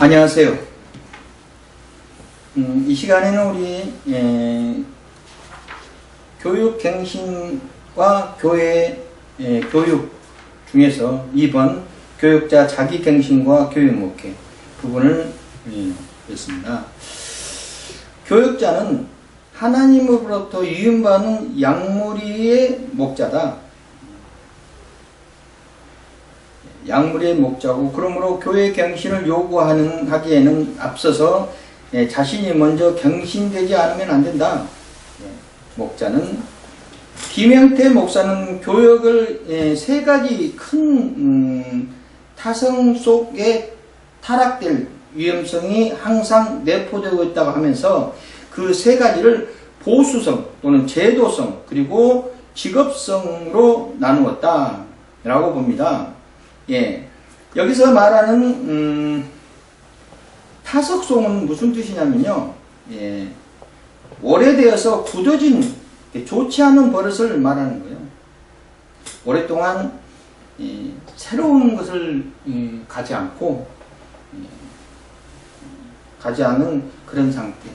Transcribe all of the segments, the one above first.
안녕하세요. 이 시간에는 우리 교육갱신과 교회 교육 중에서 2번 교육자 자기갱신과 교육목회 부분을 했습니다. 교육자는 하나님으로부터 유인받은 양무리의 목자다. 양무리의 목자고, 그러므로 교회 갱신을 하기에는 앞서서 자신이 먼저 갱신되지 않으면 안 된다. 목자는 김영태 목사는 교역을 세 가지 큰 타성 속에 타락될 위험성이 항상 내포되고 있다고 하면서 그 세 가지를 보수성 또는 제도성 그리고 직업성으로 나누었다 라고 봅니다. 여기서 말하는 타석성은 무슨 뜻이냐면요, 오래되어서 굳어진 좋지 않은 버릇을 말하는 거예요. 오랫동안 새로운 것을 가지 않은 그런 상태.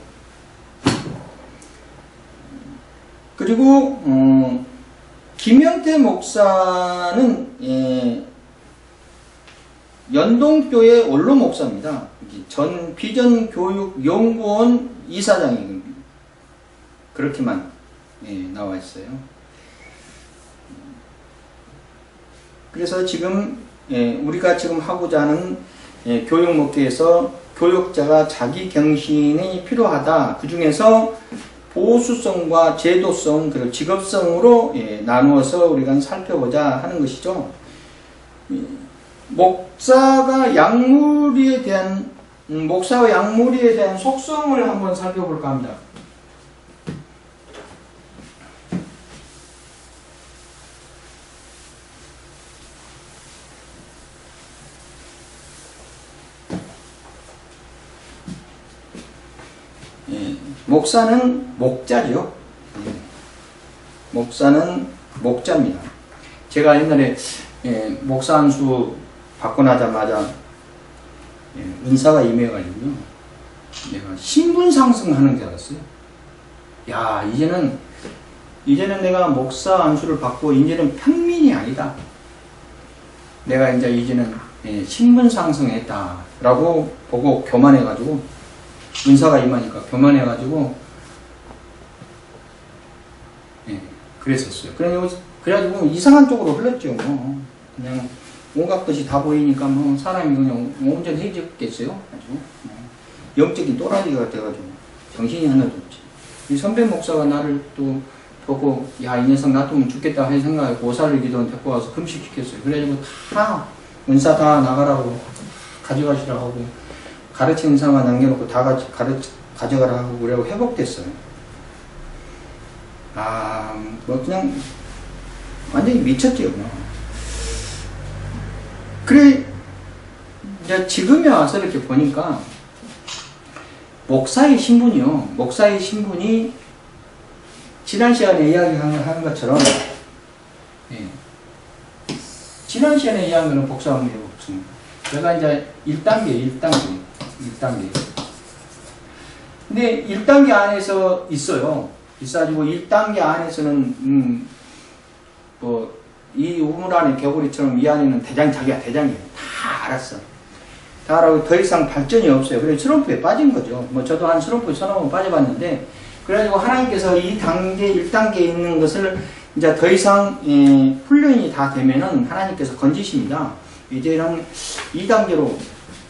그리고 김영태 목사는 연동교회 원로 목사입니다. 전 비전교육연구원 이사장입니다. 그렇게만 나와 있어요. 그래서 지금 우리가 지금 하고자 하는 교육목회에서 교육자가 자기 경신이 필요하다. 그 중에서 보수성과 제도성 그리고 직업성으로 나누어서 우리가 살펴보자 하는 것이죠. 목사와 양무리에 대한 속성을 한번 살펴볼까 합니다. 목사는 목자죠. 목사는 목자입니다. 제가 옛날에 목사 안수 받고 나자마자 은사가 임해가지고요, 내가 신분 상승하는 줄 알았어요. 야, 이제는 내가 목사 안수를 받고 이제는 평민이 아니다. 내가 이제는 신분 상승했다 라고 보고 교만해가지고, 은사가 임하니까 교만해가지고 그랬었어요. 그래가지고 이상한 쪽으로 흘렀죠. 뭐 그냥 온갖 것이 다 보이니까 뭐 사람이 그냥 온전해졌겠어요. 아주 영적인 또라이가 돼가지고 정신이 하나도 없지. 이 선배 목사가 나를 또 보고, 야, 이 녀석 놔두면 죽겠다 할 생각에 고사를 기도원 데리고 와서 금식시켰어요. 그래가지고 다 은사 다 나가라고 가져가시라고 하고, 가르친 은사만 남겨놓고 다 가져가라 하고 그래고 회복됐어요. 뭐 그냥 완전히 미쳤죠. 그래, 이제 지금에 와서 이렇게 보니까 목사의 신분이 지난 시간에 이야기한 것처럼, 지난 시간에 이야기한 거는 복수하면 없습니다. 제가 이제 1단계. 근데 1단계 안에서 있어요. 있어가지고 1단계 안에서는 이 우물 안에 개구리처럼 이 안에는 자기가 대장이에요. 다 알았어. 다 알아고 더 이상 발전이 없어요. 그래서 트럼프에 빠진 거죠. 뭐 저도 한 트럼프에 서너 번 빠져봤는데, 그래가지고 하나님께서 이 단계 1단계에 있는 것을 이제 더 이상 훈련이 다 되면은 하나님께서 건지십니다. 이제는 2단계로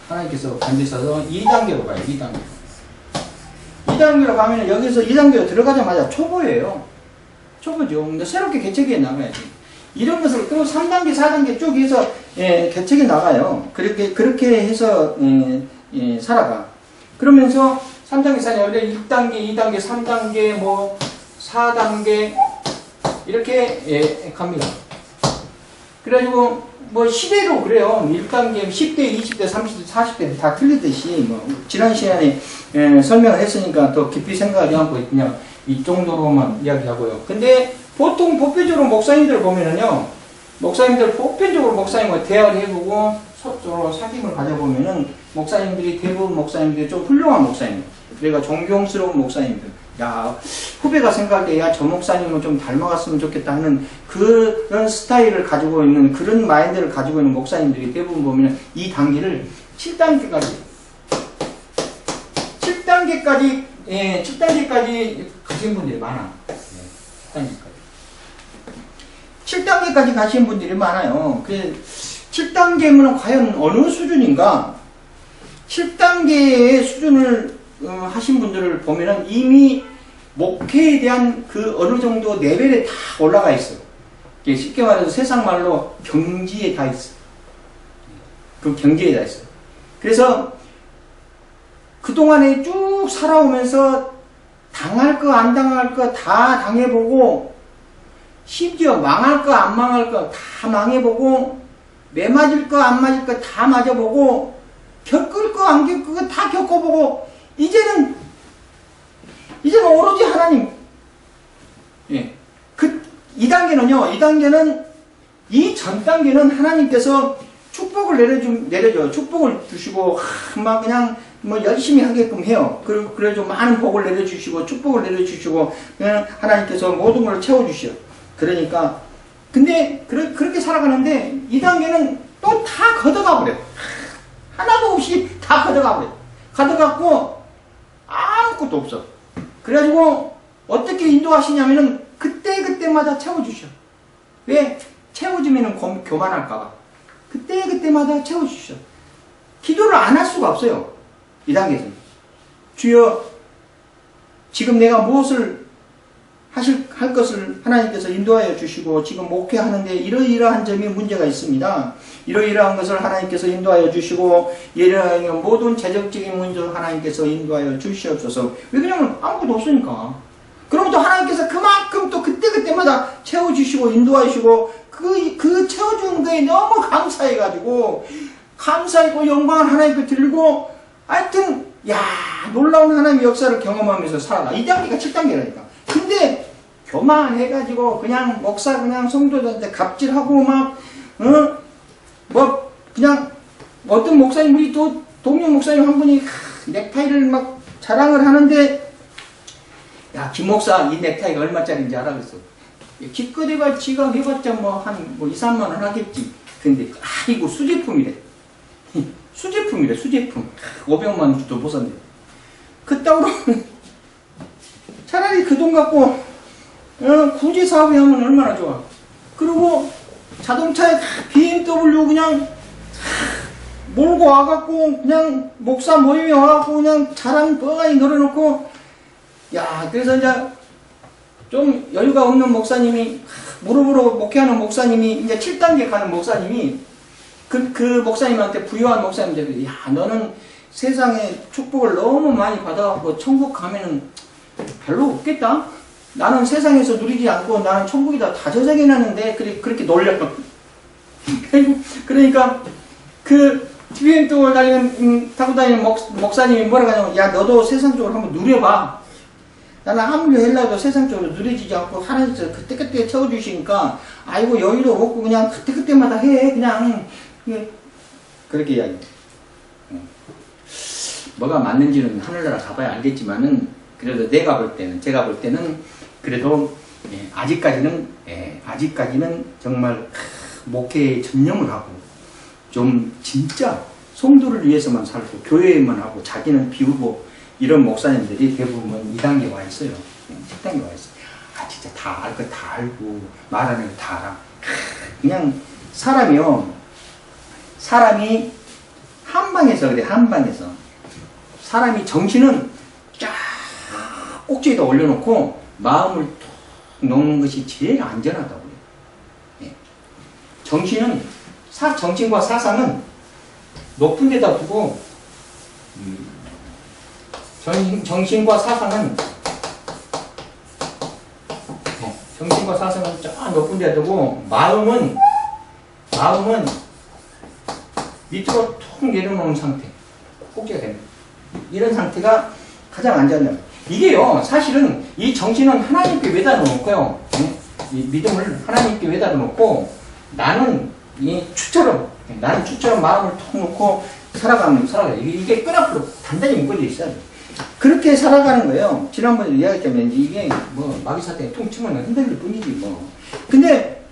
하나님께서 건지셔서 2단계로 가요. 2단계로 가면 여기서 2단계로 들어가자마자 초보예요. 초보죠. 근데 새롭게 개척해 나가야지. 이런 것을 또 3단계, 4단계 쭉 해서 개척해 나가요. 그렇게 해서 살아가. 그러면서 3단계, 4단계, 원래 1단계, 2단계, 3단계, 뭐 4단계 이렇게 갑니다. 그래가지고 뭐 시대로 그래요. 1단계 10대, 20대, 30대, 40대 다 틀리듯이, 뭐 지난 시간에 설명을 했으니까 더 깊이 생각하지 않고 그냥 이 정도로만 이야기하고요. 근데 보통 보편적으로 목사님들 보면은요, 목사님들 보편적으로 목사님과 대화를 해보고 서로 사귐을 가져보면은 목사님들이 대부분 목사님들이 좀 훌륭한 목사님들, 그러니까 존경스러운 목사님들, 야 후배가 생각해 야 저 목사님은 좀 닮아갔으면 좋겠다 하는 그런 스타일을 가지고 있는 그런 마인드를 가지고 있는 목사님들이 대부분 보면 이 단계를 7단계까지 예, 7단계까지 가신 분들이 많아. 예, 7단계까지 가신 분들이 많아요. 그래 7단계면 과연 어느 수준인가? 7단계의 수준을 하신 분들을 보면은 이미 목회에 대한 그 어느 정도 레벨에 다 올라가 있어요. 쉽게 말해서 세상 말로 경지에 다 있어요. 그 경지에 다 있어요. 그래서 그동안에 쭉 살아오면서 당할 거 안 당할 거 다 당해보고 심지어 망할 거 안 망할 거 다 망해보고 매 맞을 거 안 맞을 거 다 맞아보고 겪을 거 안 겪을 거 다 겪어보고 이제는 오로지 하나님. 예. 이 단계는 이 전 단계는 하나님께서 축복을 내려줘요. 축복을 주시고 막 그냥 뭐 열심히 하게끔 해요. 그래 좀 많은 복을 내려주시고 축복을 내려주시고 그냥 하나님께서 모든 걸 채워주셔. 그러니까 근데 그렇게 살아가는데 이 단계는 또 다 걷어가 버려. 하나도 없이 다 걷어가 버려. 걷어갖고 아무것도 없어. 그래가지고 어떻게 인도하시냐면은 그때마다 채워주셔. 왜? 채워주면은 교만할까봐. 그때마다 채워주셔. 기도를 안 할 수가 없어요. 이 단계에서는. 주여, 지금 내가 무엇을 할 것을 하나님께서 인도하여 주시고, 지금 목회하는데 이러이러한 점이 문제가 있습니다. 이러이러한 것을 하나님께서 인도하여 주시고, 이러한 모든 재정적인 문제를 하나님께서 인도하여 주시옵소서. 왜 그러냐면 아무것도 없으니까. 그럼 또 하나님께서 그만큼 또 그때마다 채워주시고, 인도하시고, 그 채워주는 거에 너무 감사해가지고, 감사하고 영광을 하나님께 드리고, 하여튼, 야, 놀라운 하나님의 역사를 경험하면서 살아가. 이 단계가 7단계라니까. 근데, 교만해가지고, 그냥, 목사, 그냥 성도들한테 갑질하고, 막, 그냥, 어떤 목사님, 우리 또, 동료 목사님 한 분이, 넥타이를 막 자랑을 하는데, 야, 김 목사, 이 넥타이가 얼마짜리인지 알아겠어. 기껏해봐, 지가 해봤자 한 2, 3만원 하겠지. 근데, 이거 수제품이래. 수제품. 500만원 주도 못 샀네. 그따구로, 차라리 그 돈 갖고, 굳이 사업에 하면 얼마나 좋아. 그리고 자동차에 BMW 그냥 몰고 와갖고, 그냥 목사 모임에 와갖고, 그냥 자랑 뻔히 늘어놓고, 야, 그래서 이제 좀 여유가 없는 목사님이, 무릎으로 목회하는 목사님이, 이제 7단계 가는 목사님이, 그 목사님한테 부유한 목사님들, 야, 너는 세상에 축복을 너무 많이 받아갖고 천국 가면은 별로 없겠다? 나는 세상에서 누리지 않고 나는 천국이다 다 저장해놨는데, 그렇게 놀려. 그러니까, TBM 타고 다니는 목사님이 뭐라고 하냐면, 야, 너도 세상적으로 한번 누려봐. 나는 아무리 하려도 세상적으로 누려지지 않고 하나님께서 그때그때 채워주시니까, 아이고, 여유도 없고 그냥 그때마다 해. 그냥. 그렇게 이야기해. 뭐가 맞는지는 하늘나라 가봐야 알겠지만은, 그래도 제가 볼 때는, 그래도, 아직까지는 정말, 목회에 전념을 하고, 좀 진짜 성도를 위해서만 살고, 교회에만 하고, 자기는 비우고, 이런 목사님들이 대부분 2단계 와 있어요. 10단계 와 있어요. 진짜 다 알 거 다 알고, 말하는 거 다 알아. 그냥, 사람이 한방에서 그래, 한방에서. 사람이 정신은 쫙 꼭지에다 올려놓고 마음을 툭 놓는 것이 제일 안전하다고 그래요. 예. 정신과 사상은 높은 데다 두고, 정신과 사상은 쫙 높은 데다 두고, 마음은 밑으로 툭 내려놓은 상태. 꼭지가 됩니다. 이런 상태가 가장 안전해요. 이게요, 사실은 이 정신은 하나님께 매달아 놓고요. 이 믿음을 하나님께 매달아 놓고, 나는 이 추처럼 나는 쭈처럼 마음을 톡 놓고 살아가요. 이게 끈앞으로 단단히 묶어져 있어요. 그렇게 살아가는 거예요. 지난번에 이야기했자면 이게 뭐 마귀사태에 통 치면 흔들릴 뿐이지 뭐. 근데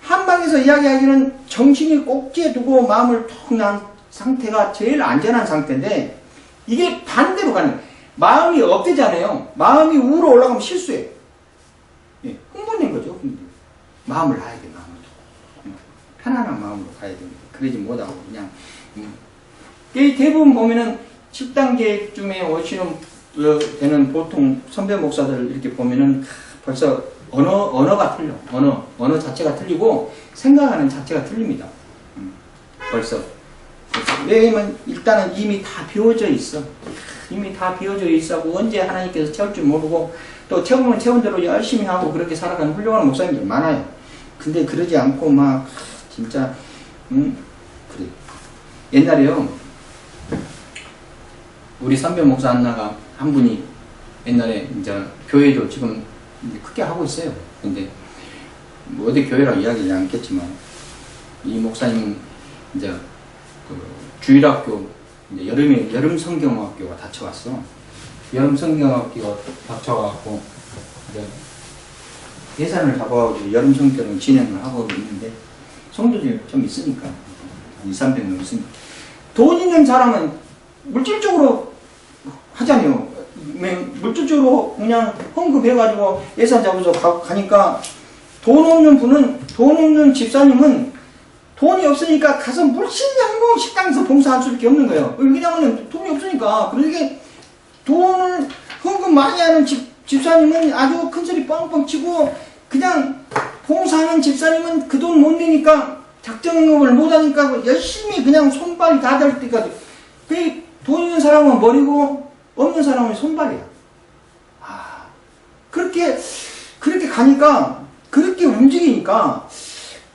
한방에서 이야기하기는 정신이 꼭지에 두고 마음을 톡 난 상태가 제일 안전한 상태인데 이게 반대로 가는 거예요. 마음이 업되잖아요. 마음이 우로 올라가면 실수해요. 예, 흥분된 거죠. 흥분. 마음을 놔야 돼. 마음을 편안한 마음으로 가야 됩니다. 그러지 못하고 그냥 대부분 보면은 10단계쯤에 오시는 되는 보통 선배 목사들 이렇게 보면은 벌써 언어가 틀려. 언어 자체가 틀리고 생각하는 자체가 틀립니다. 벌써. 왜냐면 일단은 이미 다 비워져 있어. 이미 다 비워져 있어고 언제 하나님께서 채울 줄 모르고 또 채우면 채운 대로 열심히 하고 그렇게 살아가는 훌륭한 목사님들 많아요. 근데 그러지 않고 막 진짜 그래. 옛날에요. 우리 선배 목사 안나가 한 분이 옛날에 이제 교회도 지금 이제 크게 하고 있어요. 근데 뭐 어디 교회라고 이야기하지 않겠지만 이 목사님은 이제 그 주일학교 이제 여름 성경학교가 닫혀왔어. 여름 성경학교가 닫혀갖고 이제 예산을 잡아가지고 여름 성경을 진행을 하고 있는데 성도들이 좀 있으니까 200~300명 있으니까 돈 있는 사람은 물질적으로 하잖아요. 물질적으로 그냥 헌금해가지고 예산 잡아서 가니까 돈 없는 집사님은 돈이 없으니까 가서 물신양공 식당에서 봉사할 수밖에 없는 거예요. 왜냐하면 돈이 없으니까. 그러니까 돈을 헌금 많이 하는 집사님은 아주 큰소리 뻥뻥 치고 그냥 봉사하는 집사님은 그 돈 못 내니까 작정을 못 하니까 열심히 그냥 손발이 다 될 때까지. 돈 있는 사람은 머리고 없는 사람은 손발이야. 그렇게 가니까 그렇게 움직이니까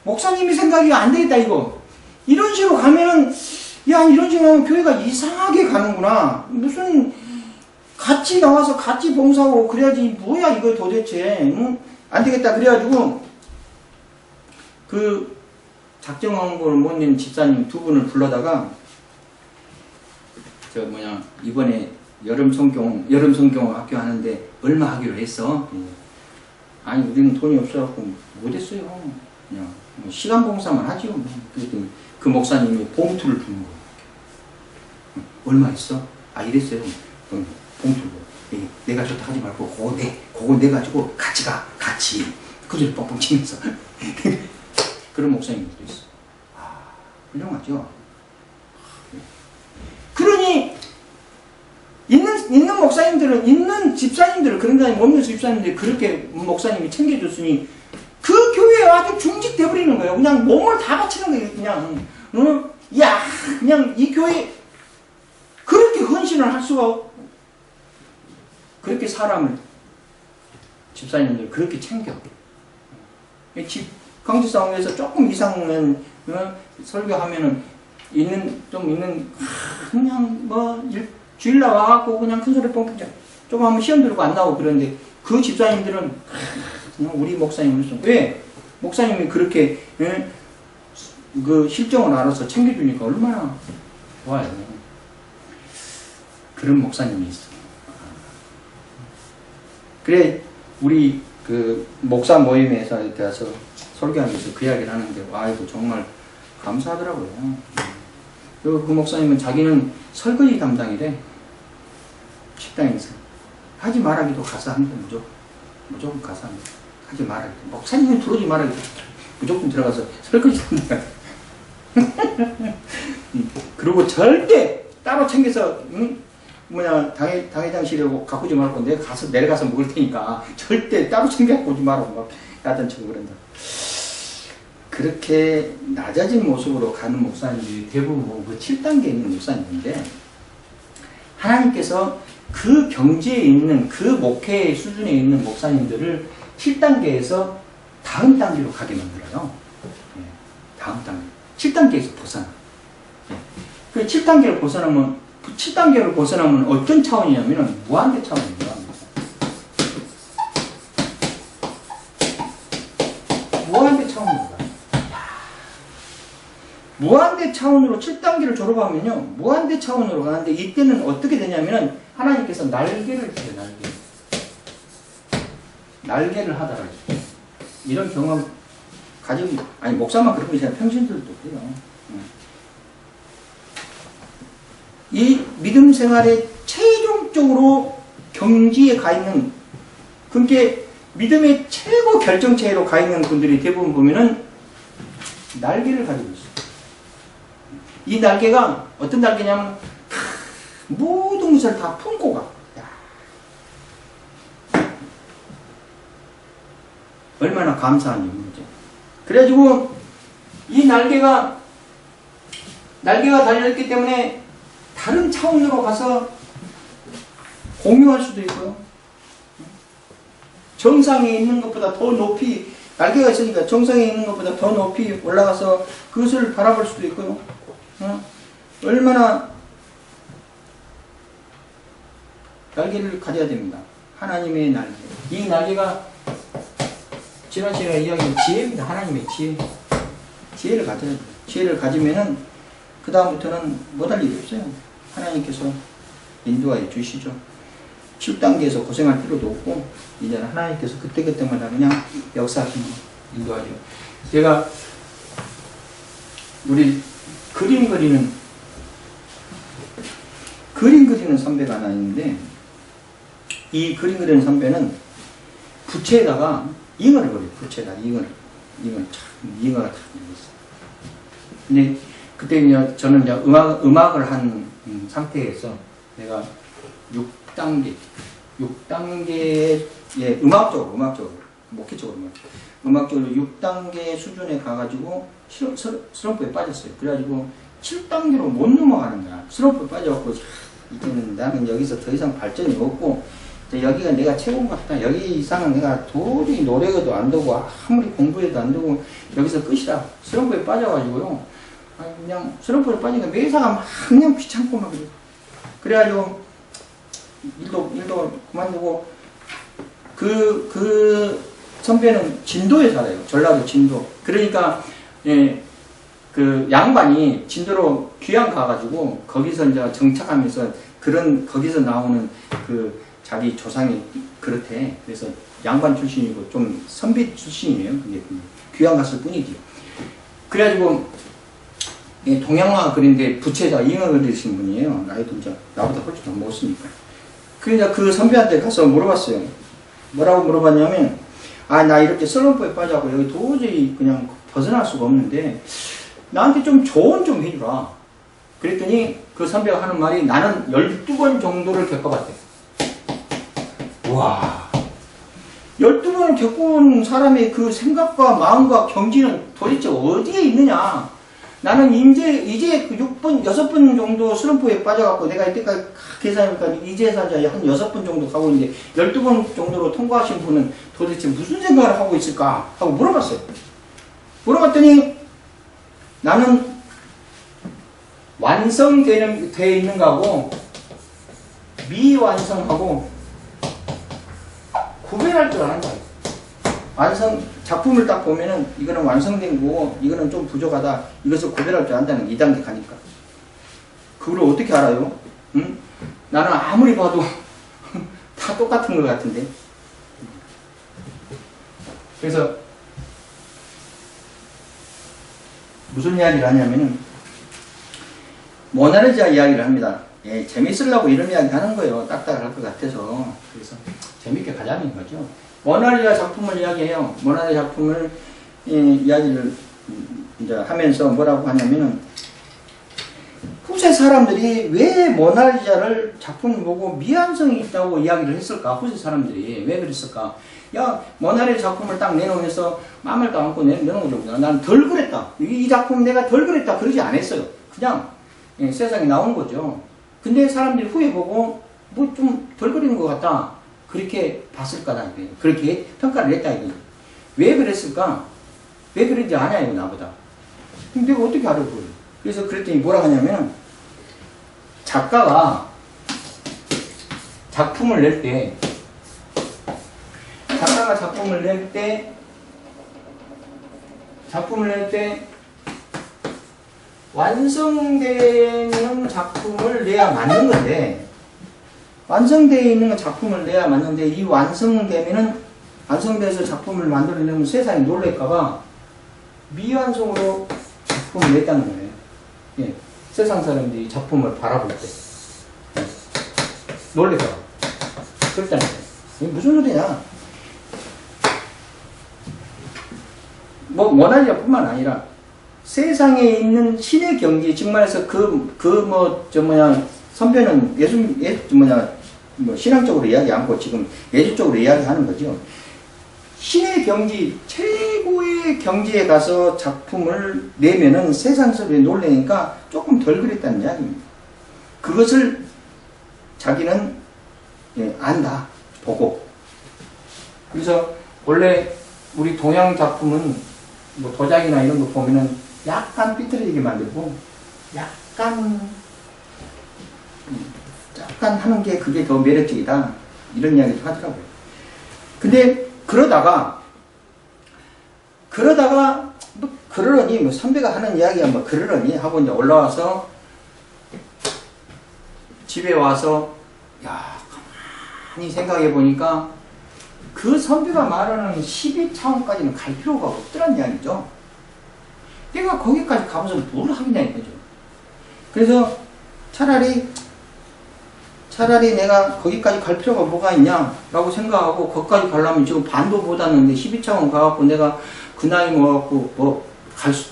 목사님이 생각이 안 되겠다 이거. 이런 식으로 가면은 이런 식으로 하면 교회가 이상하게 가는구나. 무슨 같이 나와서 같이 봉사하고 그래야지 뭐야 이거 도대체. 안 되겠다 그래가지고 그 작정한 걸 못 낸 집사님 두 분을 불러다가 이번에 여름 성경 학교 하는데 얼마 하기로 했어. 아니 우리는 돈이 없어갖고 못했어요. 그냥 시간 봉사만 하지요. 그랬더니 그 목사님이 봉투를 주는 거예요. 얼마 있어? 이랬어요. 그럼 봉투를 내가 좋다 하지 말고 그거 내 가지고 같이 가. 같이 그 소리 뻥뻥 치면서 그런 목사님들도 있어. 훌륭하죠. 그러니 있는 목사님들은 있는 집사님들을 그런가 없는 집사님들이 그렇게 목사님이 챙겨줬으니 그 교회에 아주 중직돼 버리는 거예요. 그냥 몸을 다 바치는 거예요. 그냥 그냥 이 교회 그렇게 헌신을 할 수가 없고 그렇게 사람을 집사님들 그렇게 챙겨. 강제 싸움에서 조금 이상은 설교하면은 그냥 주일 나와갖고 그냥 큰 소리 뻥뻥 조금 하면 시험 들고 안 나오고 그러는데 그 집사님들은 그냥 우리 목사님으로서 왜 목사님이 그렇게 그 실정을 알아서 챙겨주니까 얼마나 좋아요. 그런 목사님이 있어. 그래 우리 그 목사 모임에서 이렇게 와서 설교하면서 그 이야기를 하는데 이거 정말 감사하더라고요. 그 목사님은 자기는 설거지 담당이래. 식당에서. 하지 말하기도 가서 합니다. 무조건 가서 합니다. 하지 말하기도. 목사님은 들어오지 말하기도. 무조건 들어가서 설거지 담당. 그리고 절대 따로 챙겨서 당회장실에 가꾸지 말고 내가 가서 내려가서 먹을 테니까 절대 따로 챙겨 갖고 오지 말라고 막 야단 치고 그런다. 그렇게 낮아진 모습으로 가는 목사님들이 대부분 그 7단계에 있는 목사님인데 하나님께서 그 경지에 있는 그 목회 수준에 있는 목사님들을 7단계에서 다음 단계로 가게 만들어요. 다음 단계. 7단계에서 벗어나. 그 7단계를 벗어나면 어떤 차원이냐면 무한대 차원입니다. 무한대 차원입니다. 무한대 차원으로 7단계를 졸업하면요. 무한대 차원으로 가는데 이때는 어떻게 되냐면은 하나님께서 날개를 주세요. 날개를 하더라고요. 이런 경험 가지고 아니 목사만 그런 거 있잖아요. 평신들도 그래요. 이 믿음 생활에 최종적으로 경지에 가 있는 그렇게 믿음의 최고 결정체로 가 있는 분들이 대부분 보면은 날개를 가지고 있어요. 이 날개가 어떤 날개냐면 모든 것을 다 품고 가. 얼마나 감사한 일이죠. 그래가지고 이 날개가 달려있기 때문에 다른 차원으로 가서 공유할 수도 있고요. 정상에 있는 것보다 더 높이 날개가 있으니까 정상에 있는 것보다 더 높이 올라가서 그것을 바라볼 수도 있고요. 얼마나 날개를 가져야 됩니다. 하나님의 날개. 이 날개가 지난 시간에 이야기한 지혜입니다. 하나님의 지혜. 지혜를 가져야 돼요. 지혜를 가지면은 그 다음부터는 못할 일이 없어요. 하나님께서 인도하여 주시죠. 7단계에서 고생할 필요도 없고 이제는 하나님께서 그때그때마다 그냥 역사하시는 인도하죠. 제가 우리 그림 그리는 선배가 하나 있는데 이 그림 그리는 선배는 부채에다가 잉어를 그려요. 부채에다가 잉어가 탁 있어요. 근데 그때 이제 저는 이제 음악을 한 상태에서 내가 6단계의 음악적으로 음악적으로 6단계 수준에 가가지고 슬럼프에 빠졌어요. 그래가지고 7단계로 못 넘어가는 거야. 슬럼프에 빠져갖고 이제는 나는 여기서 더 이상 발전이 없고 여기가 내가 최고인 것 같다. 여기 이상은 내가 도저히 노래도 안 되고 아무리 공부해도 안 되고 여기서 끝이다. 슬럼프에 빠져가지고요. 그냥 슬럼프에 빠지니까 매사가 막 그냥 귀찮고 막 그래. 그래가지고 일도 그만두고 그 선배는 진도에 살아요. 전라도 진도. 그러니까 그 양반이 진도로 귀양 가가지고 거기서 이제 정착하면서 거기서 나오는 그 자기 조상이 그렇대. 그래서 양반 출신이고 좀 선비 출신이에요. 그게 귀양 갔을 뿐이지. 그래가지고 동양화 그린데 부채에다 잉어 그리신 분이에요. 나이도 이제 나보다 훨씬 더 먹었으니까. 그러니까 그 선배한테 가서 물어봤어요. 뭐라고 물어봤냐면 나 이렇게 슬럼프에 빠져갖고 여기 도저히 그냥 벗어날 수가 없는데 나한테 좀 조언 좀 해주라. 그랬더니 그 선배가 하는 말이 나는 12번 정도를 겪어봤대. 와, 12번을 겪어본 사람의 그 생각과 마음과 경지는 도대체 어디에 있느냐. 나는 이제 그 6번 정도 슬럼프에 빠져갖고 내가 이때까지 계산하니까 이제서 한 6번 정도 가고 있는데 12번 정도로 통과하신 분은 도대체 무슨 생각을 하고 있을까 하고 물어봤어요. 물어봤더니 나는 완성되어 있는 거하고 미완성하고 구별할 줄 아는 거예요. 작품을 딱 보면은 이거는 완성된 거고 이거는 좀 부족하다. 이것을 구별할 줄 안다는 2단계 가니까. 그걸 어떻게 알아요? 응? 나는 아무리 봐도 다 똑같은 것 같은데. 그래서 무슨 이야기를 하냐면은 모나리자 이야기를 합니다. 재밌으려고 이런 이야기 하는 거예요. 딱딱할 것 같아서. 그래서 재밌게 가자는 거죠. 모나리자 작품을 이야기해요. 모나리자 작품을 이야기를 이제 하면서 뭐라고 하냐면은 후세 사람들이 왜 모나리자를 작품을 보고 미완성이 있다고 이야기를 했을까? 후세 사람들이 왜 그랬을까? 야, 모나리자 작품을 딱 내놓으면서 마음을 담고 내놓은 거죠. 나는 덜 그랬다. 이 작품 내가 덜 그랬다. 그러지 않았어요. 그냥 세상에 나온 거죠. 근데 사람들이 후에 보고 뭐 좀 덜 그리는 것 같다. 그렇게 봤을 거다. 그렇게 평가를 했다. 이거예요. 왜 그랬을까? 왜 그러지 않아요, 나보다. 근데 내가 어떻게 알아, 그걸. 그래서 그랬더니 뭐라 하냐면, 작가가 작품을 낼 때, 완성되는 작품을 내야 맞는 건데, 완성되어 있는 작품을 내야 맞는데, 이 완성돼서 작품을 만들어내면 세상이 놀랄까봐 미완성으로 작품을 냈다는 거예요. 예. 세상 사람들이 작품을 바라볼 때. 놀랄까봐. 그렇다는 거예요. 이게 무슨 소리냐? 뭐, 모나리자 뿐만 아니라, 세상에 있는 신의 경지, 즉 말해서 선배는 신앙적으로 이야기 않고 지금 예술적으로 이야기하는 거죠. 신의 경지, 최고의 경지에 가서 작품을 내면은 세상 사람들이 놀라니까 조금 덜 그랬다는 이야기입니다. 그것을 자기는 안다, 보고. 그래서 원래 우리 동양 작품은 뭐 도자기나 이런 거 보면은 약간 삐뚤어지게 만들고 약간 하는 게 그게 더 매력적이다 이런 이야기도 하더라고요. 근데 그러다가 뭐 그러려니 뭐 선배가 하는 이야기야 뭐 그러려니 하고 이제 올라와서 집에 와서 야 가만히 생각해 보니까 그 선배가 말하는 12차원까지는 갈 필요가 없더란 이야기죠. 내가 거기까지 가면서 뭘 하겠냐 이거죠. 그래서 차라리 내가 거기까지 갈 필요가 뭐가 있냐라고 생각하고 거기까지 가려면 지금 반도 못 왔는데 12차원 가갖고 내가 그 나이 먹어갖고 뭐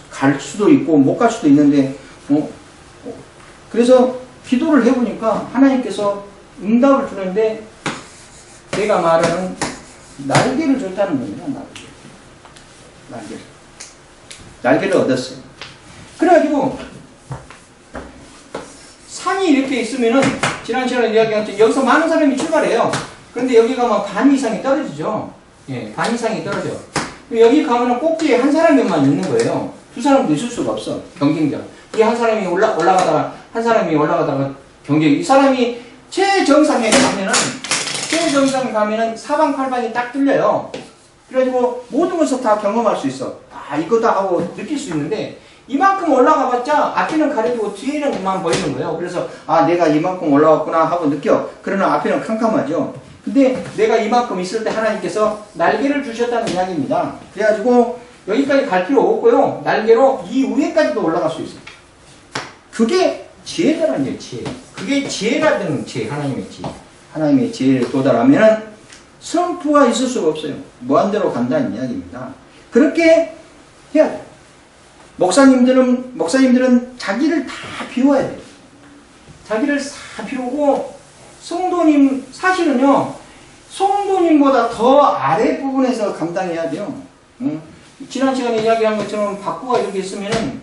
갈 수도 있고 못 갈 수도 있는데 그래서 기도를 해보니까 하나님께서 응답을 주는데 내가 말하는 날개를 줬다는 겁니다. 날개를 얻었어요. 그래가지고 산이 이렇게 있으면은 지난 시간에 이야기했죠. 여기서 많은 사람이 출발해요. 그런데 여기 가면 반 이상이 떨어지죠. 예, 반 이상이 떨어져. 여기 가면은 꼭지에 한 사람만 있는 거예요. 두 사람도 있을 수가 없어. 경쟁자. 이 한 사람이 올라가다가 한 사람이 올라가다가 경쟁. 이 사람이 최정상에 가면은 사방팔방이 딱 뚫려요. 그래가지고 모든 것을 다 경험할 수 있어. 아 이거다 하고 느낄 수 있는데 이만큼 올라가봤자 앞에는 가려지고 뒤에는만 보이는 거예요. 그래서 아 내가 이만큼 올라왔구나 하고 느껴. 그러나 앞에는 캄캄하죠. 근데 내가 이만큼 있을 때 하나님께서 날개를 주셨다는 이야기입니다. 그래가지고 여기까지 갈 필요 없고요. 날개로 이 위에까지도 올라갈 수 있어요. 그게 지혜라는 거예요. 지혜. 그게 지혜라는 지혜. 하나님의 지혜. 하나님의 지혜를 도달하면 슬럼프가 있을 수가 없어요. 무한대로 간다는 이야기입니다. 그렇게 해야 돼요. 목사님들은 자기를 다 비워야 돼요. 자기를 다 비우고 성도님 사실은요. 성도님보다 더 아랫부분에서 감당해야 돼요. 지난 시간에 이야기한 것처럼 박구가 이렇게 있으면은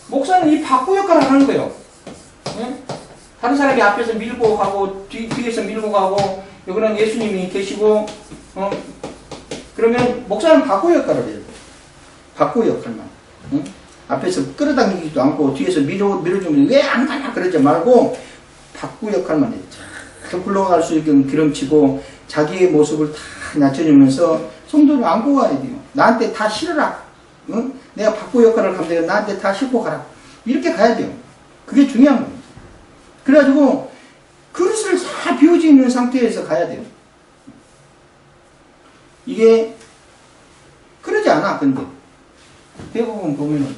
목사는 이 박구 역할을 하는 거예요. 다른 사람이 앞에서 밀고 가고 뒤에서 밀고 가고 여기는 예수님이 계시고 그러면 목사는 박구 역할을 해요. 박구 역할만. 앞에서 끌어당기지도 않고 뒤에서 밀어주면 왜 안 가냐 그러지 말고 박구 역할만 해요. 잘 굴러갈 수 있게 기름치고 자기의 모습을 다 낮춰주면서 성도를 안고 가야 돼요. 나한테 다 실어라. 내가 박구 역할을 감당해 나한테 다 싣고 가라. 이렇게 가야 돼요. 그게 중요한 겁니다. 그래가지고 그릇을 다 비워져 있는 상태에서 가야 돼요. 이게 그러지 않아. 근데 대부분 보면은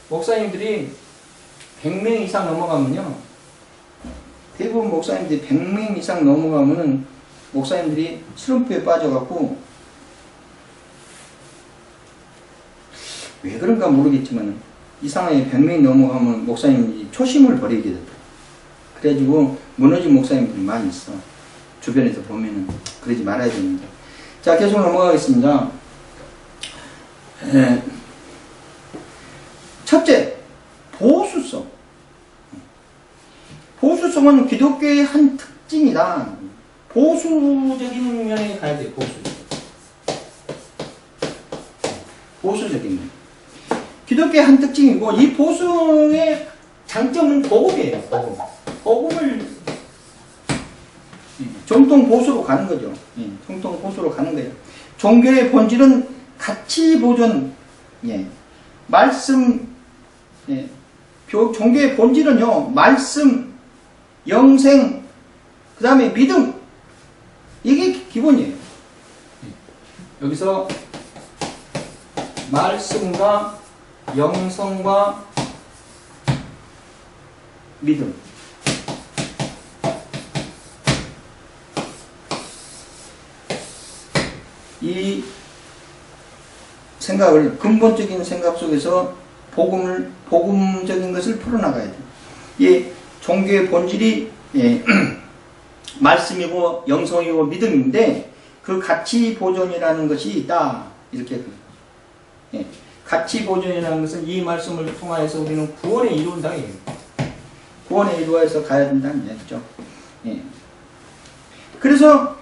목사님들이 100명 이상 넘어가면요. 대부분 목사님들이 100명 이상 넘어가면은 목사님들이 슬럼프에 빠져갖고 왜 그런가 모르겠지만 이상하게 100명이 넘어가면 목사님이 초심을 버리게 됐다. 그래가지고 무너진 목사님들이 많이 있어. 주변에서 보면은 그러지 말아야 됩니다. 자, 계속 넘어가겠습니다. 첫째, 보수성. 보수성은 기독교의 한 특징이다. 보수적인 면에 가야 돼. 보수적인 면. 기독교의 한 특징이고 이 보수의 장점은 복음이에요. 복음을 정통 보수로 가는 거죠. 정통 보수로 가는 거예요. 종교의 본질은 가치 보존, 말씀 예. 종교의 본질은요, 말씀, 영생, 그 다음에 믿음. 이게 기본이에요. 여기서 말씀과 영성과 믿음. 이 생각을, 근본적인 생각 속에서 복음적인 것을 풀어나가야 돼요. 이 종교의 본질이 말씀이고 영성이고 믿음인데 그 가치 보존이라는 것이 있다. 이렇게 가치 보존이라는 것은 이 말씀을 통하여서 우리는 구원에 이룬다. 구원에 이루어서 가야 된다는 얘기죠. 그래서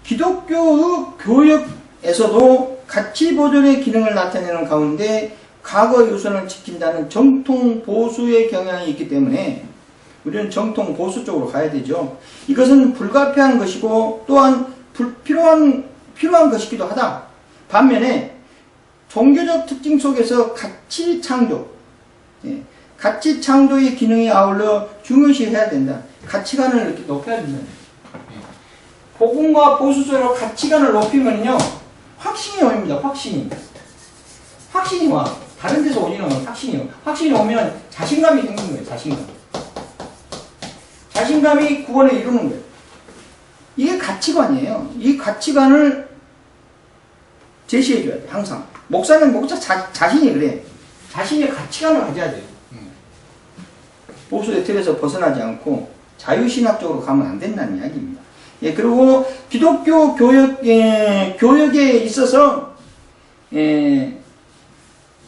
기독교의 교역에서도 가치 보존의 기능을 나타내는 가운데 과거의 우선을 지킨다는 정통 보수의 경향이 있기 때문에 우리는 정통 보수 쪽으로 가야 되죠. 이것은 불가피한 것이고 또한 필요한 것이기도 하다. 반면에 종교적 특징 속에서 가치 창조, 가치 창조의 기능이 아울러 중요시해야 된다. 가치관을 이렇게 높여야 된다. 복음과 보수 속으로 가치관을 높이면요, 확신이 옵니다. 확신이 와. 다른 데서 오지는 않아요. 확신이 오면 자신감이 생기는 거예요. 자신감이 구원에 이루는 거예요. 이게 가치관이에요. 이 가치관을 제시해줘야 돼. 항상 목사 자신이 그래. 자신의 가치관을 가져야 돼요. 보수의 틀에서 벗어나지 않고 자유신학적으로 가면 안 된다는 이야기입니다. 그리고 기독교 교역에 있어서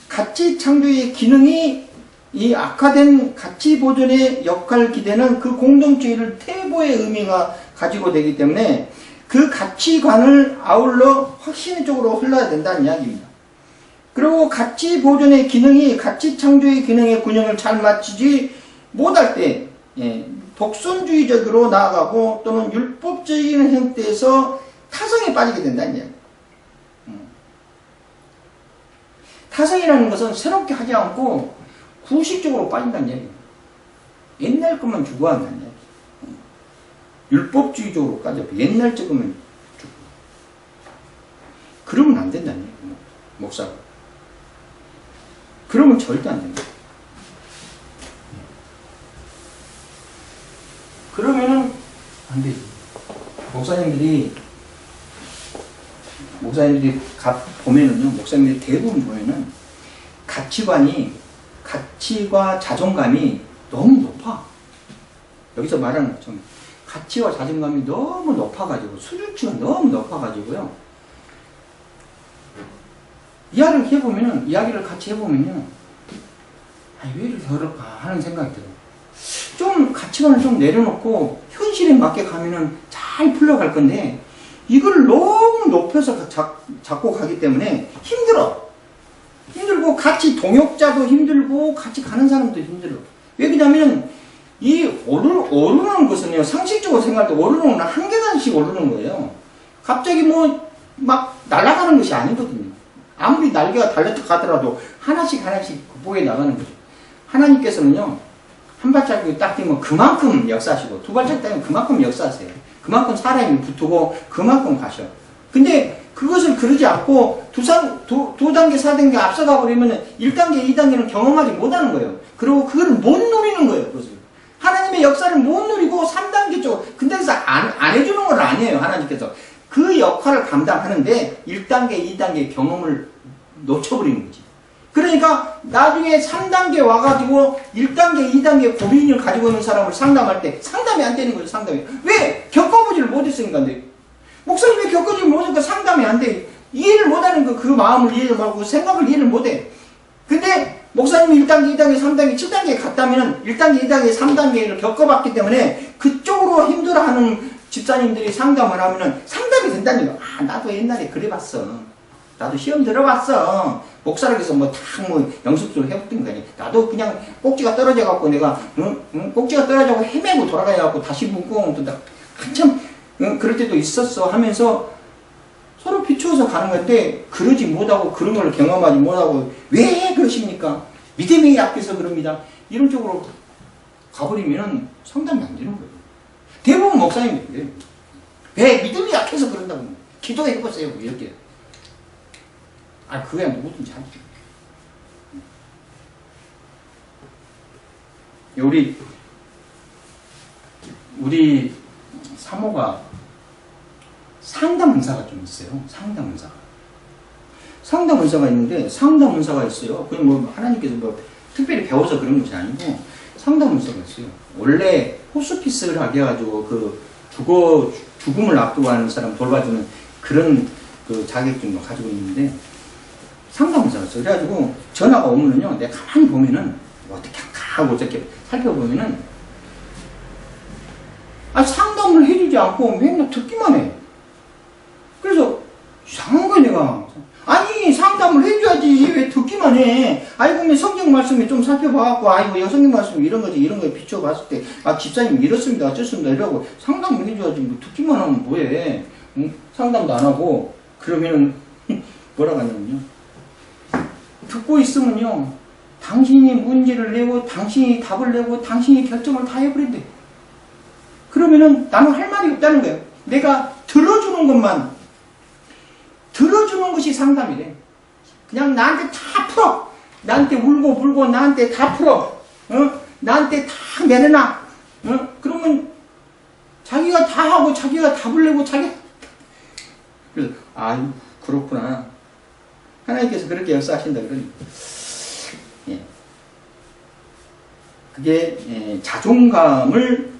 가치 창조의 기능이 이 악화된 가치 보존의 역할 기대는 그 공동체를 퇴보의 의미가 가지고 되기 때문에 그 가치관을 아울러 확신 쪽으로 흘러야 된다는 이야기입니다. 그리고 가치 보존의 기능이 가치 창조의 기능의 균형을 잘 맞추지 못할 때 독선주의적으로 나아가고 또는 율법적인 형태에서 타성에 빠지게 된다는 이야기. 타성이라는 것은 새롭게 하지 않고 구식적으로 빠진다는 이야기. 옛날 것만 추구한다는 이야기. 율법주의적으로 까져 옛날 것만 추구. 그러면 안 된다는 이야기. 목사가. 그러면 절대 안 된다. 그러면은 안 되지. 목사님들이 보면은요, 목사님들이 대부분 보면은 가치와 자존감이 너무 높아. 여기서 말하는 것처럼 가치와 자존감이 너무 높아가지고, 수준치가 너무 높아가지고요. 이야기를 같이 해보면요. 왜 이렇게 어렵까 하는 생각이 들어요. 좀 가치관을 좀 내려놓고 현실에 맞게 가면은 잘 풀려갈 건데 이걸 너무 높여서 잡고 가기 때문에 힘들고 같이 동역자도 힘들고 같이 가는 사람도 힘들어. 왜 그러냐면 이 오르는 것은요, 상식적으로 생각할 때 오르는 건 한 계단씩 오르는 거예요. 갑자기 막 날아가는 것이 아니거든요. 아무리 날개가 달렸다 가더라도 하나씩 극복해 나가는 거죠. 하나님께서는요, 한 발자국 딱 뛰면 그만큼 역사하시고, 두 발자국 뛰면 그만큼 역사하세요. 그만큼 사람이 붙고 그만큼 가셔. 근데 그것을 그러지 않고 두 단계, 4단계 앞서가 버리면 1단계, 2단계는 경험하지 못하는 거예요. 그리고 그걸 못 누리는 거예요. 그것을. 하나님의 역사를 못 누리고 3단계 쪽, 근데 그래서 안 해주는 건 아니에요. 하나님께서. 그 역할을 감당하는데 1단계, 2단계 경험을 놓쳐버리는 거지. 그러니까 나중에 3단계 와가지고 1단계, 2단계 고민을 가지고 있는 사람을 상담할 때 상담이 안 되는 거죠. 상담이. 왜? 겪어보지를 못했으니까. 목사님 왜 겪어보지 못하니까 상담이 안 돼. 이해를 못하는 거, 그 마음을 이해를 못하고 생각을 이해를 못해. 근데 목사님이 1단계, 2단계, 3단계, 7단계에 갔다면 1단계, 2단계, 3단계를 겪어봤기 때문에 그쪽으로 힘들어하는 집사님들이 상담을 하면은 상담이 된다는 거. 나도 옛날에 그래봤어. 나도 시험 들어봤어. 목사락에서 영습을 해봤던 거니. 나도 그냥 꼭지가 떨어져갖고 내가, 꼭지가 떨어져갖고 헤매고 돌아가야갖고 다시 묶고, 한참, 그럴 때도 있었어 하면서 서로 비추어서 가는 건데 그러지 못하고 그런 걸 경험하지 못하고 왜 그러십니까? 믿음이 약해서 그럽니다. 이런 쪽으로 가버리면 상담이 안 되는 거예요. 대부분 목사님이 그래요. 왜 믿음이 약해서 그런다고 기도해보세요. 이렇게. 아, 그거야 누구든지 하죠. 우리 사모가 상담 은사가 좀 있어요. 상담 은사가. 상담 은사가 있는데, 상담 은사가 있어요. 그냥 뭐, 하나님께서 뭐, 특별히 배워서 그런 것이 아니고, 상담 은사가 있어요. 원래, 호스피스를 하게 해가지고, 죽음을 앞두고 하는 사람 돌봐주는 그런 그 자격증도 가지고 있는데, 상담 은사가 있어요. 그래가지고, 전화가 오면은요, 내가 가만히 보면은, 어떻게 하고 어떻게 살펴보면은, 상담을 해주지 않고 맨날 듣기만 해. 그래서 이상한 거야 내가. 아니 상담을 해줘야지 왜 듣기만 해. 그러면 성경 말씀에 좀 살펴봐갖고 성경 말씀 이런 거지 이런 거에 비춰봤을 때 집사님 이렇습니다 어쩌습니다 이러고 상담을 해줘야지 뭐 듣기만 하면 뭐해. 응? 상담도 안 하고 그러면은 뭐라고 하냐면요, 듣고 있으면요 당신이 문제를 내고 당신이 답을 내고 당신이 결정을 다 해버린대. 그러면은 나는 할 말이 없다는 거예요. 내가 들어주는 것이 상담이래. 그냥 나한테 다 풀어. 나한테 울고 불고 나한테 다 풀어. 나한테 다 내려놔. 그러면 자기가 다 하고 자기가 답을 내고 그래서 그렇구나. 하나님께서 그렇게 역사하신다 그러니. 예. 그게 자존감을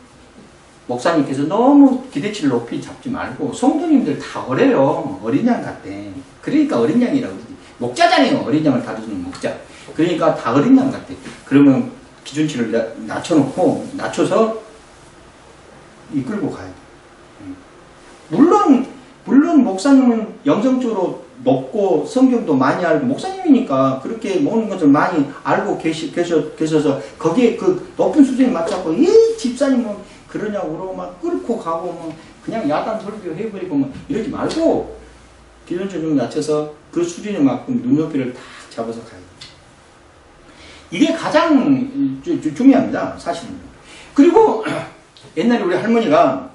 목사님께서 너무 기대치를 높이 잡지 말고 성도님들 다 어려요. 어린 양 같대. 그러니까 어린 양이라고 그러지. 목자잖아요. 어린 양을 다루는 목자. 그러니까 다 어린 양 같대. 그러면 기준치를 낮춰서 이끌고 가야 돼. 물론 목사님은 영성적으로 높고 성경도 많이 알고 목사님이니까 그렇게 모든 것을 많이 알고 계셔서 거기에 그 높은 수준에 맞춰서 집사님 뭐 그러냐고 막 끌고 가고 뭐 그냥 야단 설교 해버리고 뭐 이러지 말고 기준치를 좀 낮춰서 그 수준에 맞게 눈높이를 딱 잡아서 가야 돼. 이게 가장 중요합니다. 사실은. 그리고 옛날에 우리 할머니가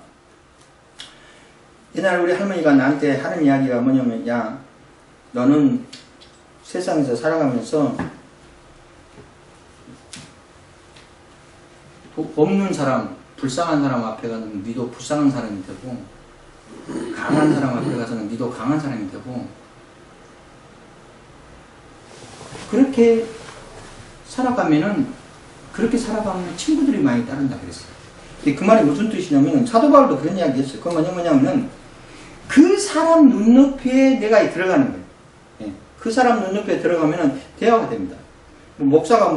나한테 하는 이야기가 뭐냐면, 야 너는 세상에서 살아가면서 없는 사람, 불쌍한 사람 앞에 가서는 니도 불쌍한 사람이 되고, 강한 사람 앞에 가서는 니도 강한 사람이 되고, 그렇게 살아가면 친구들이 많이 따른다 그랬어요. 근데 그 말이 무슨 뜻이냐면, 사도 바울도 그런 이야기 했어요. 그건 뭐냐면, 그 사람 눈높이에 내가 들어가는 거예요. 예. 그 사람 눈높이에 들어가면 대화가 됩니다. 목사가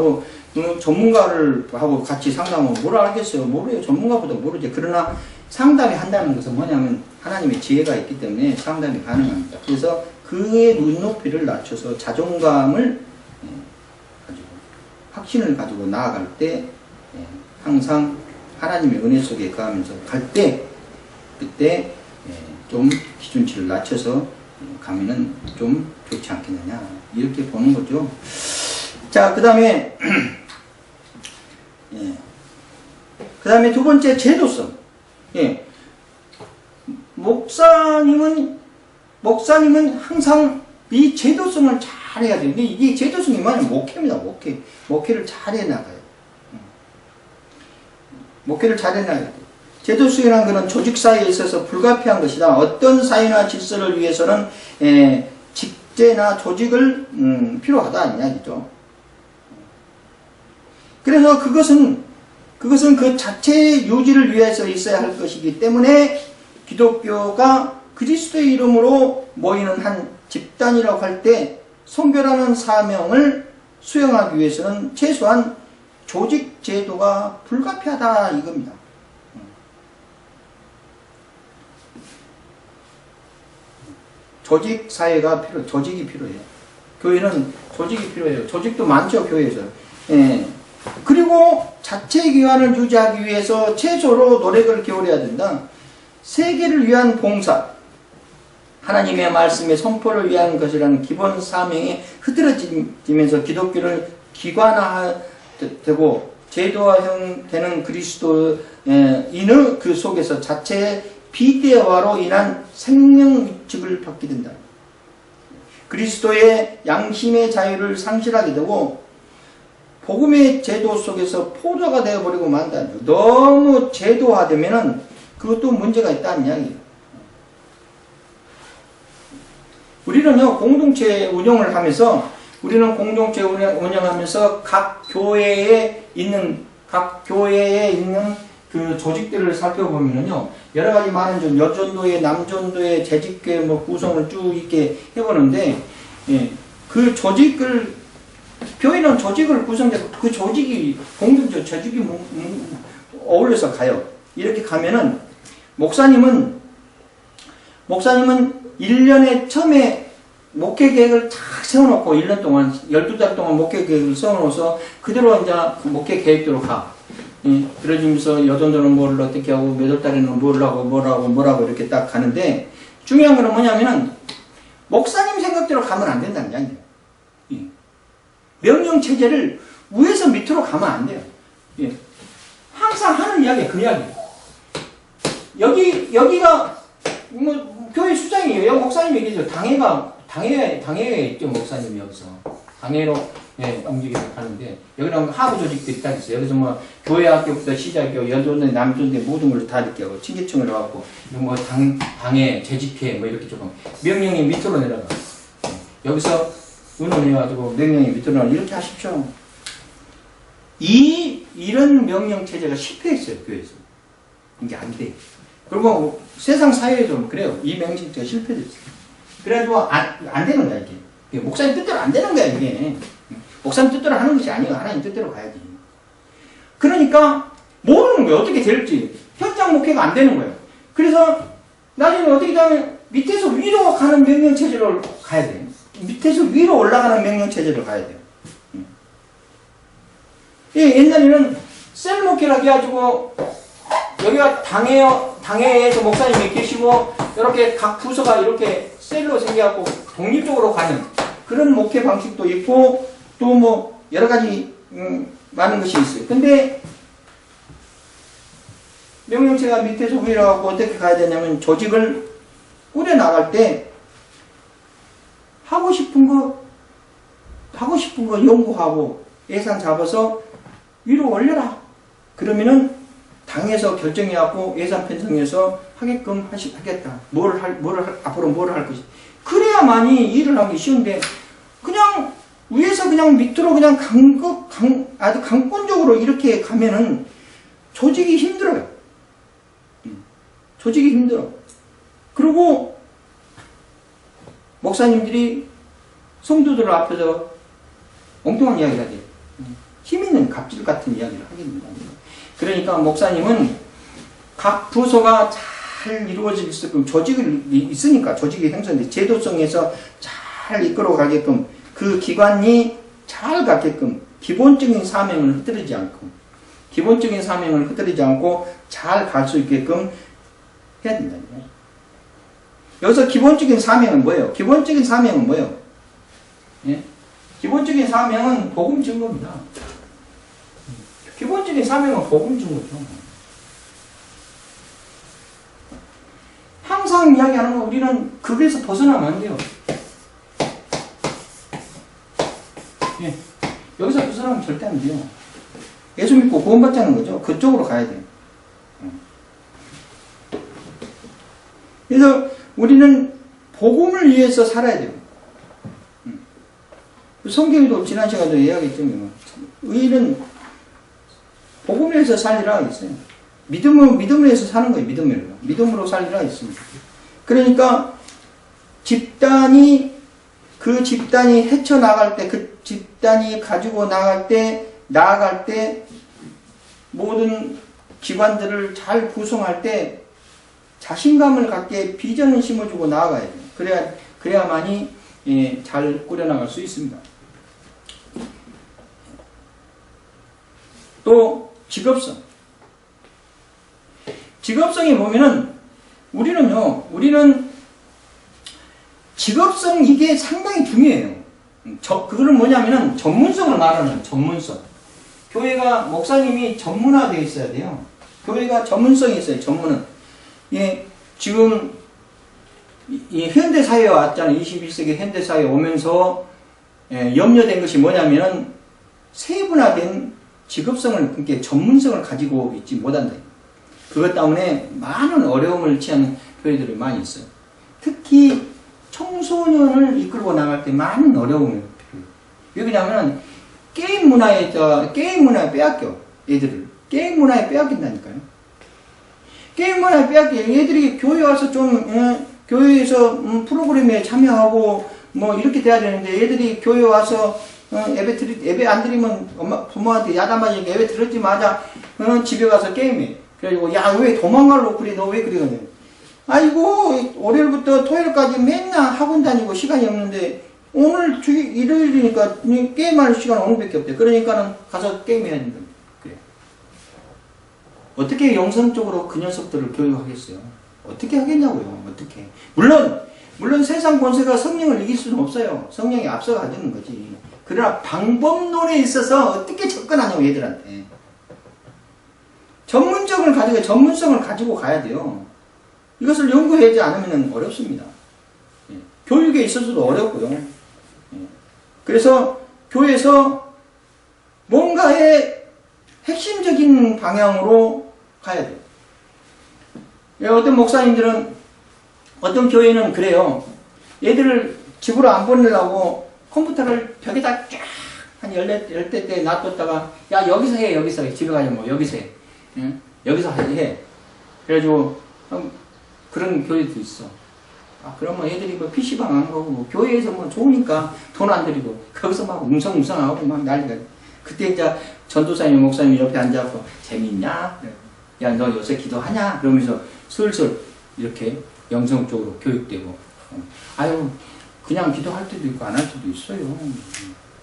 전문가를 하고 같이 상담하면 뭘 알겠어요? 모르요. 전문가보다 모르죠. 그러나 상담이 한다는 것은 뭐냐면 하나님의 지혜가 있기 때문에 상담이 가능합니다. 그래서 그의 눈높이를 낮춰서 자존감을 가지고 확신을 가지고 나아갈 때 항상 하나님의 은혜 속에 거하면서 갈 때 그때 좀 기준치를 낮춰서 가면은 좀 좋지 않겠느냐 이렇게 보는 거죠. 자, 그 다음에 두 번째 제도성. 목사님은 항상 이 제도성을 잘 해야 돼요. 이게 제도성이 뭐냐면 목회입니다. 목회를 잘 해나가요. 목회를 잘 해나가야 돼요. 제도성이라는 것은 조직 사회에 있어서 불가피한 것이다. 어떤 사회나 질서를 위해서는 직제나 조직을 필요하다 이야기죠. 그래서 그것은 그 자체의 유지를 위해서 있어야 할 것이기 때문에 기독교가 그리스도의 이름으로 모이는 한 집단이라고 할 때 선교라는 사명을 수행하기 위해서는 최소한 조직 제도가 불가피하다 이겁니다. 조직 사회가 조직이 필요해요. 교회는 조직이 필요해요. 조직도 많죠, 교회에서. 그리고 자체 기관을 유지하기 위해서 최소로 노력을 기울여야 된다. 세계를 위한 봉사, 하나님의 말씀의 선포를 위한 것이라는 기본 사명이 흐트러지면서 기독교를 기관화되고 제도화되는 그리스도인의 그 속에서 자체의 비대화로 인한 생명 위축을 받게 된다. 그리스도의 양심의 자유를 상실하게 되고 복음의 제도 속에서 포로가 되어버리고 만다. 너무 제도화되면은 그것도 문제가 있다는 이야기예요. 우리는요, 공동체 운영을 하면서, 각 교회에 있는 그 조직들을 살펴보면요, 여러 가지 많은 여전도회, 남전도회, 재직교회 구성을 쭉 이렇게 해보는데, 예, 그 조직을, 교회는 조직을 구성해서 그 조직이, 조직이 어울려서 가요. 이렇게 가면은, 목사님은 1년에 처음에 목회 계획을 쫙 세워놓고 1년 동안, 12달 동안 목회 계획을 세워놓아서 그대로 이제 그 목회 계획대로 가. 그러면서 여전도는 뭘 어떻게 하고, 몇 월 달에는 뭐라고 이렇게 딱 가는데, 중요한 건 뭐냐면은, 목사님 생각대로 가면 안 된다는 이야기예요. 명령체제를 위에서 밑으로 가면 안 돼요. 항상 하는 이야기가 그 이야기예요. 여기가, 교회 수장이에요. 목사님 얘기죠. 당회에 있죠. 목사님이 여기서. 당회로, 움직여서 가는데, 여기는 하부 조직들이 딱 있어요. 여기서 교회 학교부터 시작이고, 여전대, 남전대 모든 걸 다 이렇게 하고, 층계층을 해갖고, 당회, 재직회, 이렇게 조금. 명령이 밑으로 내려가. 여기서 의논해가지고, 명령이 밑으로 내려가. 이렇게 하십시오. 이런 명령체제가 실패했어요. 교회에서. 이게 안 돼. 그리고 세상 사회에도 그래요. 이 명령체제가 실패됐어요. 그래가지고 안 되는 거야, 이게. 목사님 뜻대로 안 되는 거야, 이게. 목사님 뜻대로 하는 것이 아니고 하나님 뜻대로 가야지. 그러니까 모르는 거예요. 어떻게 될지. 현장 목회가 안 되는 거예요. 그래서 나중에 어떻게 되면 밑에서 위로 가는 명령체제로 가야 돼요. 밑에서 위로 올라가는 명령체제로 가야 돼요. 옛날에는 셀 목회라고 해가지고 여기가 당회에서 목사님이 계시고 이렇게 각 부서가 이렇게 셀로 생겨갖고 독립적으로 가는 그런 목회 방식도 있고 또 여러 가지 많은 것이 있어요. 근데 명령체가 밑에서 위로 가고 어떻게 가야 되냐면 조직을 꾸려 나갈 때 하고 싶은 거 연구하고 예산 잡아서 위로 올려라. 그러면은 당에서 결정해갖고 예산 편성해서 하게끔 하겠다. 앞으로 뭘 할 것이. 그래야만이 일을 하기 쉬운데, 그냥 위에서 그냥 밑으로 그냥 아주 강권적으로 이렇게 가면은 조직이 힘들어요. 조직이 힘들어. 그리고 목사님들이 성도들 앞에서 엉뚱한 이야기를 하죠. 힘있는 갑질 같은 이야기를 하게 됩니다. 그러니까 목사님은 각 부서가 잘 이루어질 수 있게끔 조직이 있으니까 조직이 형성돼 제도성에서 잘 이끌어 가게끔 그 기관이 잘 가게끔 기본적인 사명을 흐트리지 않고 잘 갈 수 있게끔 해야 된다. 여기서 기본적인 사명은 뭐예요? 기본적인 사명은 복음 증거입니다. 기본적인 사명은 복음 증거죠. 항상 이야기하는 거 우리는 거기에서 벗어나면 안 돼요. 여기서 벗어나면 절대 안 돼요. 예수 믿고 구원받자는 거죠. 그쪽으로 가야 돼요. 그래서 우리는 복음을 위해서 살아야 돼요. 성경에도 지난 시간에도 이야기했지만 의인은 복음을 위해서 살리라 있어요. 믿음을 위해서 사는 거예요. 믿음으로 살리라 있습니다. 그러니까 그 집단이 헤쳐나갈 때, 그 집단이 가지고 나아갈 때 모든 기관들을 잘 구성할 때 자신감을 갖게 비전을 심어주고 나아가야 돼요. 그래야만이 잘 꾸려나갈 수 있습니다. 또 직업성에 보면은 우리는 직업성 이게 상당히 중요해요. 그거는 뭐냐면은 전문성을 말하는 전문성. 교회가 목사님이 전문화되어 있어야 돼요. 교회가 전문성이 있어요. 전문은. 예, 지금 이 현대 사회에 왔잖아요. 21세기 현대 사회에 오면서 염려된 것이 뭐냐면은 세분화된 직업성을, 그러니까 전문성을 가지고 있지 못한다. 그것 때문에 많은 어려움을 취하는 교회들이 많이 있어요. 특히 청소년을 이끌고 나갈 때 많은 어려움을 필요해요. 왜 그러냐면 게임 문화에 빼앗겨. 애들을. 게임 문화에 빼앗긴다니까요. 게임 문화에 빼앗겨. 애들이 교회 와서 교회에서 프로그램에 참여하고 뭐 이렇게 돼야 되는데 애들이 교회 와서 예배 안 드리면 부모한테 야단맞으니까 예배 들었지마자 집에 가서 게임해. 그래가지고 야 왜 도망가려고 그래, 너 왜 그래. 아이고 월요일부터 토요일까지 맨날 학원 다니고 시간이 없는데 오늘 일요일이니까 게임할 시간 오늘밖에 없대. 그러니까는 가서 게임해야 된다. 그래. 어떻게 영성적으로 그 녀석들을 교육하겠어요? 어떻게 하겠냐고요. 어떻게. 물론 세상 권세가 성령을 이길 수는 없어요. 성령이 앞서가는 거지. 그러나 방법론에 있어서 어떻게 접근하냐고 얘들한테. 전문성을 가지고 가야 돼요. 이것을 연구하지 않으면 어렵습니다. 예. 교육에 있어서도 어렵고요. 예. 그래서 교회에서 뭔가의 핵심적인 방향으로 가야 돼요. 예, 어떤 목사님들은, 어떤 교회는 그래요. 얘들을 집으로 안 보내려고 컴퓨터를 벽에다 쫙 한 열대 때 놔뒀다가 야 여기서 해, 여기서 해. 집에 가지 뭐 여기서 해. 예? 여기서 해. 그래가지고 그런 교회도 있어. 그러면 애들이 뭐 PC방 안 가고 뭐 교회에서 뭐 좋으니까 돈 안 들이고 거기서 막 웅성웅성하고 막 난리가. 그때 이제 전도사님 목사님이 옆에 앉아서 재밌냐? 야 너 요새 기도하냐? 그러면서 슬슬 이렇게 영성적으로 교육되고. 아유 그냥 기도할 때도 있고 안 할 때도 있어요.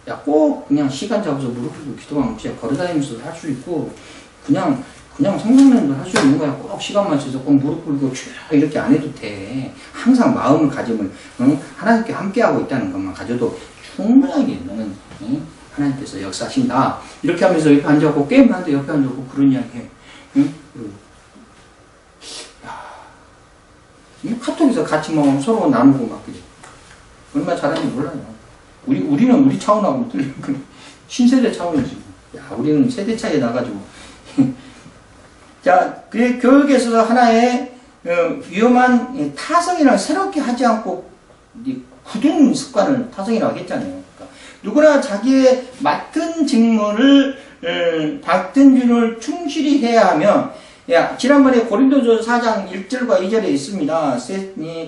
야 꼭 그냥 시간 잡아서 무릎 꿇고 기도하면 그냥 걸어다니면서 할 수 있고 그냥 성령님도 할 수 있는 거야. 꼭 시간 맞춰서 꼭 무릎 꿇고 쭉 이렇게 안 해도 돼. 항상 마음을 가지면 하나님께 함께하고 있다는 것만 가져도 충분하게 너는 하나님께서 역사하신다. 이렇게 하면서 옆에 앉아갖고 게임을 하는데 옆에 앉아갖고 그런 이야기 해. 카톡에서 같이 뭐 서로 나누고 막 그래. 얼마나 잘하는지 몰라요. 우리는 우리 차원하고 틀리고 신세대 차원이지. 야 우리는 세대 차이에 나가지고. 자, 그 교육에서도 하나의 위험한 타성이랑 새롭게 하지 않고 굳은 습관을 타성이라고 했잖아요. 그러니까 누구나 자기의 맡은 직무를 충실히 해야 하며, 지난번에 고린도전서 4장 1절과 2절에 있습니다.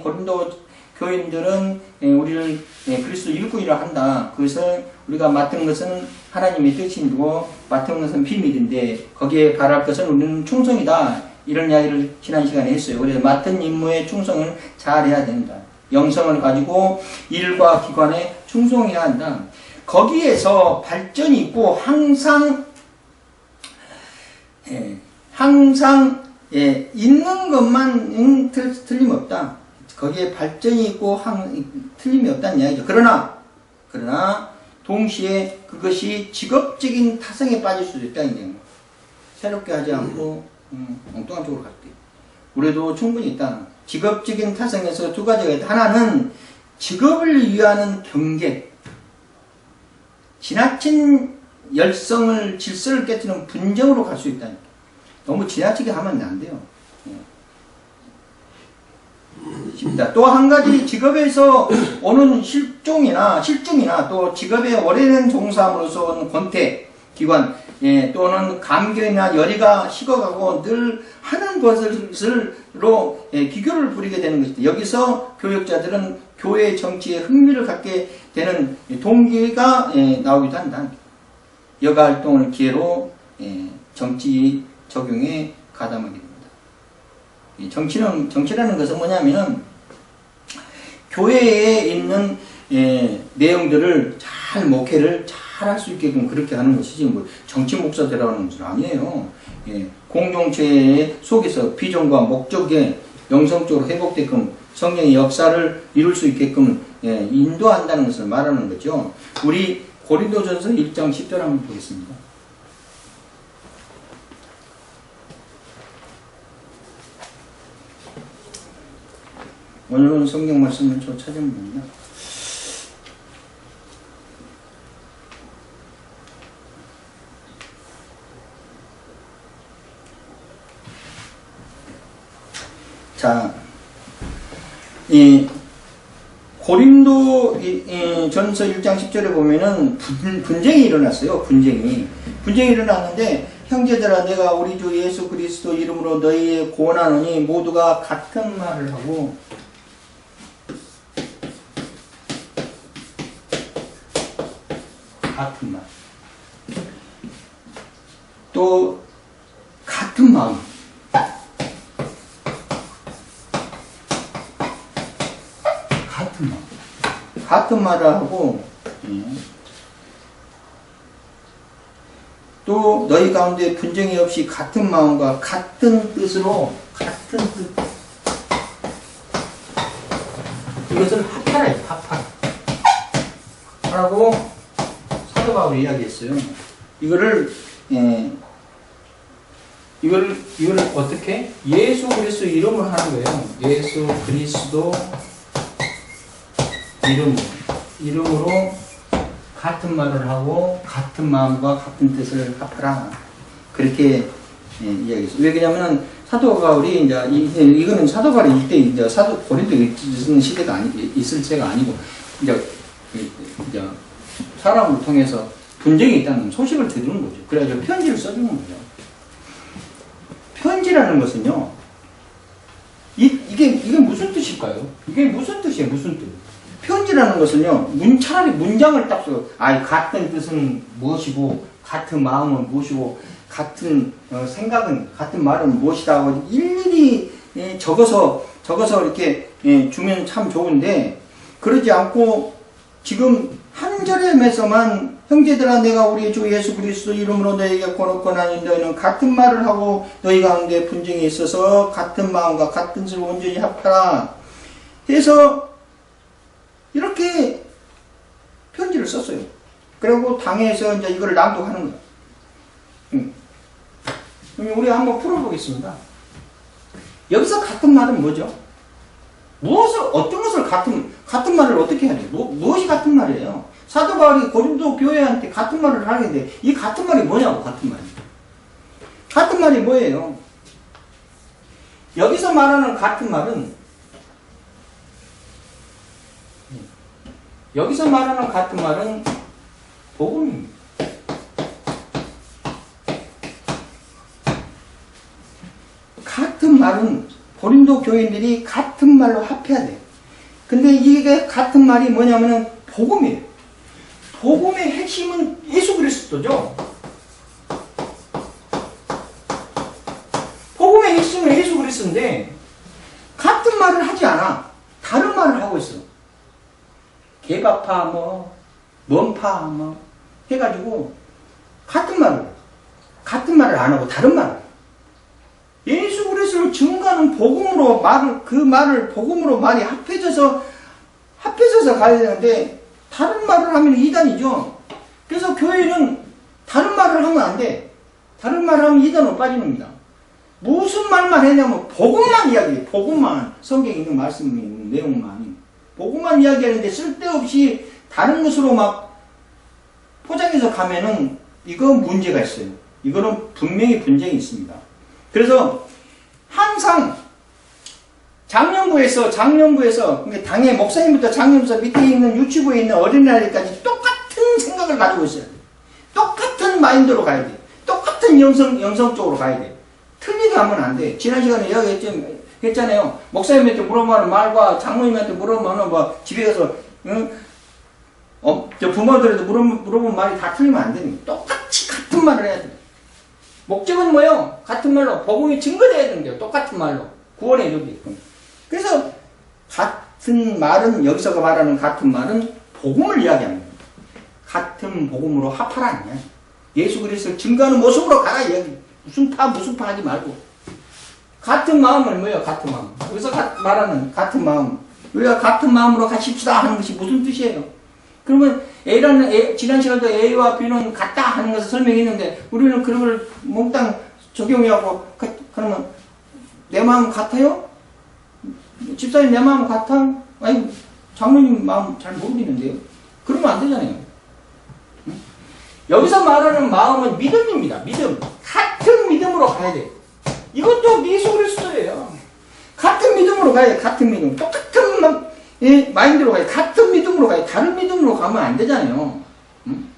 고린도 교인들은 우리를 그리스도 일꾼이라 한다. 그것을 우리가 맡은 것은 하나님의 뜻이고 맡은 것은 비밀인데 거기에 바랄 것은 우리는 충성이다. 이런 이야기를 지난 시간에 했어요. 그래서 맡은 임무에 충성을 잘해야 된다. 영성을 가지고 일과 기관에 충성해야 한다. 거기에서 발전이 있고 항상 있는 것만 틀림없다. 거기에 발전이 있고 틀림이 없다는 이야기죠. 그러나 동시에 그것이 직업적인 타성에 빠질 수도 있다는 얘기예요. 새롭게 하지 않고 엉뚱한 쪽으로 갈 때. 우리도 충분히 있다. 직업적인 타성에서 두 가지가 있다. 하나는 직업을 위하는 경계. 지나친 열성을, 질서를 깨뜨리는 분쟁으로 갈 수 있다니까. 너무 지나치게 하면 안 돼요. 또 한 가지 직업에서 오는 실증이나 또 직업에 오래된 종사함으로써 오는 권태, 기관, 또는 감격이나 열의가 식어가고 늘 하는 것으로 기교를 부리게 되는 것입니다. 여기서 교역자들은 교회 정치에 흥미를 갖게 되는 동기가 나오기도 한다. 여가 활동을 기회로 정치 적용에 가담하게 됩니다. 정치라는 것은 뭐냐면은 교회에 있는 내용들을 목회를 잘 할 수 있게끔 그렇게 하는 것이지 뭐 정치 목사 되라는 것은 아니에요. 공동체 속에서 비전과 목적에 영성적으로 회복되게끔 성령의 역사를 이룰 수 있게끔 인도한다는 것을 말하는 거죠. 우리 고린도전서 1장 10절 한번 보겠습니다. 오늘은 성경 말씀을 좀 찾아봅니다. 자, 이 고린도 전서 1장 10절에 보면은 분쟁이 일어났어요. 분쟁이 일어났는데, 형제들아 내가 우리 주 예수 그리스도 이름으로 너희에 고언하노니 모두가 같은 말을 하고 같은 말, 또 같은 마음, 같은 말을 하고, 또 너희 가운데 분쟁이 없이 같은 마음과 같은 뜻으로 같은 뜻, 이것을 합하라, 합하라고 사도 바울이 이야기했어요. 이거를 어떻게? 예수 그리스도 이름으로 하는 거예요. 예수 그리스도 이름으로 같은 말을 하고 같은 마음과 같은 뜻을 합하라. 그렇게 이야기했어요. 왜 그러냐면은 사도 바울이 이거는 사도 바울이 이때 이제 고린도에 있는 시대가 있을 때가 아니고 이제 사람을 통해서 분쟁이 있다는 소식을 들은 거죠. 그래가지고 편지를 써주는 거죠. 편지라는 것은요, 이게 무슨 뜻일까요? 이게 무슨 뜻이에요? 무슨 뜻? 편지라는 것은요, 차라리 문장을 딱 써. 같은 뜻은 무엇이고, 같은 마음은 무엇이고, 같은 생각은, 같은 말은 무엇이다 하고 일일이 적어서 이렇게 주면 참 좋은데, 그러지 않고 지금 한 절에서만 형제들아 내가 우리 주 예수 그리스도 이름으로 너희에게 권하니 너희는 같은 말을 하고 너희 가운데 분쟁이 있어서 같은 마음과 같은 뜻을 온전히 합하라 해서 이렇게 편지를 썼어요. 그리고 당에서 이제 이걸 낭독하는 거예요. 그럼 우리 한번 풀어보겠습니다. 여기서 같은 말은 뭐죠? 어떤 것을 같은 말을 어떻게 해야 돼요? 무엇이 같은 말이에요? 사도 바울이 고린도 교회한테 같은 말을 하는데, 이 같은 말이 뭐냐고, 같은 말이. 같은 말이 뭐예요? 여기서 말하는 같은 말은, 복음입니다. 같은 말은 고린도 교인들이 같은 말로 합해야 돼요. 근데 이게 같은 말이 뭐냐면은 복음이에요. 복음의 핵심은 예수 그리스도죠. 복음의 핵심은 예수 그리스도인데 같은 말을 하지 않아. 다른 말을 하고 있어. 개바파 먼파 해가지고 같은 말을 안 하고 다른 말을. 예수 그리스도를 증거하는 복음으로 복음으로 말이 합해져서 가야 되는데, 다른 말을 하면 이단이죠. 그래서 교회는 다른 말을 하면 안 돼. 다른 말을 하면 이단으로 빠지는 겁니다. 무슨 말만 했냐면 복음만 이야기해. 복음만, 성경에 있는 말씀에 있는 내용만 복음만 이야기하는데 쓸데없이 다른 것으로 막 포장해서 가면은 이거 문제가 있어요. 이거는 분명히 분쟁이 있습니다. 그래서 항상 장년부에서 당의 목사님부터 장년부에서 밑에 있는 유치부에 있는 어린아이까지 똑같은 생각을 가지고 있어요. 똑같은 마인드로 가야 돼. 똑같은 영성 쪽으로 가야 돼. 틀리게 하면 안 돼. 지난 시간에 이야기했잖아요. 목사님한테 물어보는 말과 장모님한테 물어보는 집에 가서 부모들한테 물어보는 말이 다 틀리면 안 되니까 똑같이 같은 말을 해야 돼. 목적은 뭐예요? 같은 말로 복음이 증거돼야 되는데요. 똑같은 말로 구원의 이루게끔. 그래서 같은 말은, 여기서 말하는 같은 말은 복음을 이야기하는 거예요. 같은 복음으로 합하라 아니야. 예수 그리스도를 증거하는 모습으로 가라 이야기. 무슨 파 하지 말고 같은 마음을 뭐예요? 같은 마음. 여기서 말하는 같은 마음. 우리가 같은 마음으로 가십시다 하는 것이 무슨 뜻이에요? 그러면 지난 시간도 A와 B는 같다 하는 것을 설명했는데 우리는 그런 걸 몽땅 적용하고 그러면 내 마음 같아요? 집사님 내 마음 같아? 아니 장모님 마음 잘 모르겠는데요. 그러면 안 되잖아요. 응? 여기서 말하는 마음은 믿음입니다. 믿음. 같은 믿음으로 가야 돼요. 이것도 예수 그리스도예요. 같은 믿음으로 가야 돼. 같은 믿음. 똑같은 마인드로 가야 돼. 같은 믿음으로 가야 돼. 다른 믿음으로 가면 안 되잖아요. 응?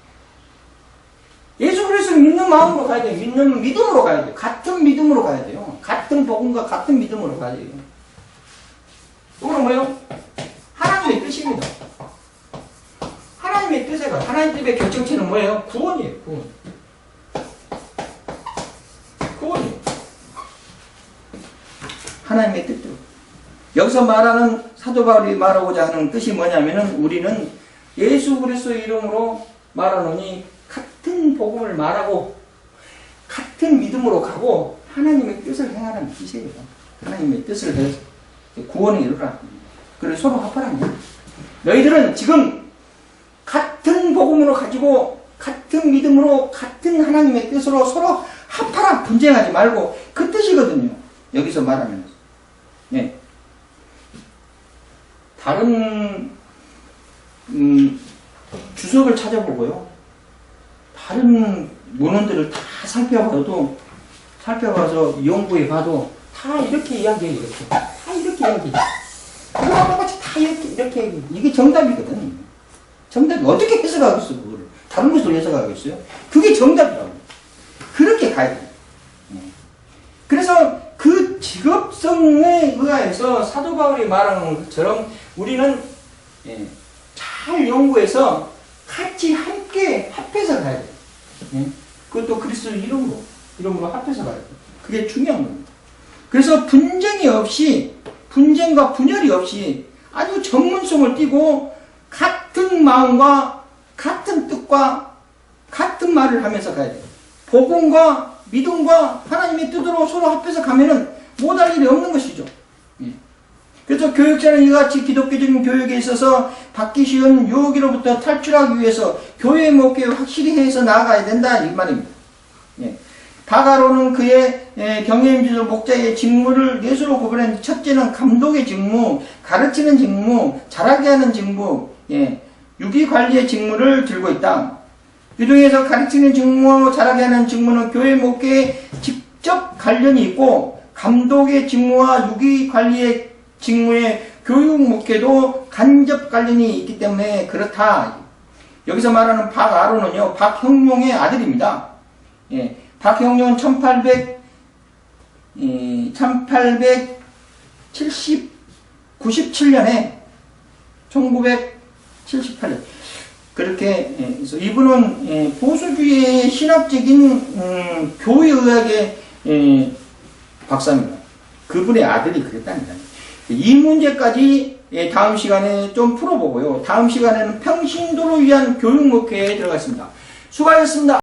예수 그리스도를 믿는 마음으로 가야 돼요. 믿는 믿음으로 가야 돼요. 같은 믿음으로 가야 돼요. 같은 복음과 같은 믿음으로 가야 돼요. 이거는 뭐예요? 하나님의 뜻입니다. 하나님의 뜻에 가. 하나님의 결정체는 뭐예요? 구원이에요. 구원이에요. 하나님의 뜻대로. 여기서 말하는 사도 바울이 말하고자 하는 뜻이 뭐냐면은 우리는 예수 그리스도의 이름으로 말하노니 같은 복음을 말하고 같은 믿음으로 가고 하나님의 뜻을 행하라는 뜻이에요. 하나님의 뜻을 해서 구원에 이르라. 그래서 서로 합하라는 거예요. 너희들은 지금 같은 복음으로 가지고 같은 믿음으로 같은 하나님의 뜻으로 서로 합하라. 분쟁하지 말고 그 뜻이거든요. 여기서 말하면서. 네. 다른 주석을 찾아보고요. 다른 문헌들을 다 살펴봐서 연구해 봐도 다 이렇게 이야기해요. 이렇게. 다 이렇게 이야기해요. 그거하고 같이 다 이렇게 얘기해요. 이게 정답이거든. 정답이 어떻게 해석하겠어, 그거를. 다른 것으로 해석하겠어요? 그게 정답이라고. 그렇게 가야 돼요. 그래서 그 직업성에 의하여서 사도 바울이 말하는 것처럼 우리는 잘 연구해서 같이 함께 합해서 가야 돼요. 그것도 그리스도 이름으로 합해서 가야 돼요. 그게 중요한 겁니다. 그래서 분쟁과 분열이 없이 아주 전문성을 띠고 같은 마음과 같은 뜻과 같은 말을 하면서 가야 돼요. 복음과 믿음과 하나님의 뜻으로 서로 합해서 가면은 못할 일이 없는 것이죠. 그래서 교육자는 이같이 기독교적인 교육에 있어서 받기 쉬운 유혹으로부터 탈출하기 위해서 교회 목회에 확실히 해서 나아가야 된다 이 말입니다. 다가로는 그의 경영지도 목자의 직무를 넷으로 구분했는데 첫째는 감독의 직무, 가르치는 직무, 잘하게 하는 직무, 유기관리의 직무를 들고 있다. 이 중에서 가르치는 직무, 잘하게 하는 직무는 교회 목회에 직접 관련이 있고 감독의 직무와 유기관리의 직무에 교육 목회도 간접 관련이 있기 때문에 그렇다. 여기서 말하는 박아론은요, 박형용의 아들입니다. 박형용은 1897년에 1978년 그렇게 해서 이분은 보수주의의 신학적인 교회의학의 박사입니다. 그분의 아들이 그랬답니다. 이 문제까지 다음 시간에 좀 풀어보고요. 다음 시간에는 평신도를 위한 교육 목회에 들어갔습니다. 수고하셨습니다.